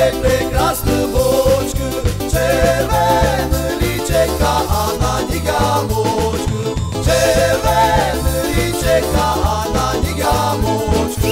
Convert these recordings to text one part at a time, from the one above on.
je prekrasnu vočku, červenu liček ka na njega močku, červenu liček ka na njega močku.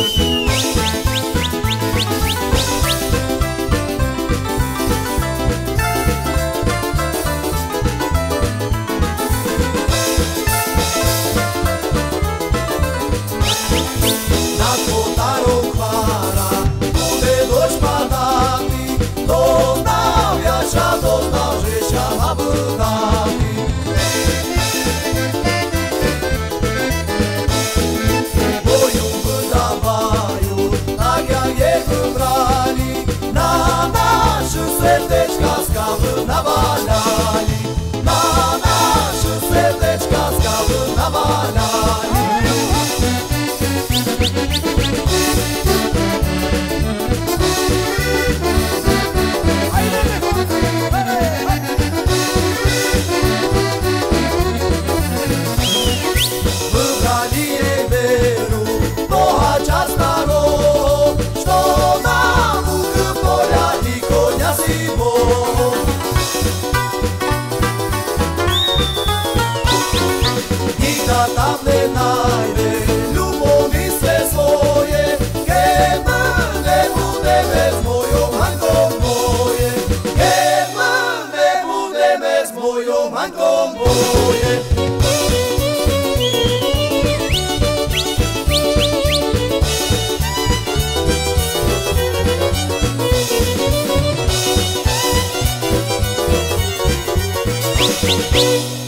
Serdeczka skawy nawalali, na nasze serdeczka skawy nawalali. Wybrali jej veru, Boha czas na rok, što nam ukrpolali konia zimo. Nigda tam ne najde ljubovi sve svoje, kad ne budeme s mojom Hankom moje, kad ne budeme s mojom Hankom moje. Thank you.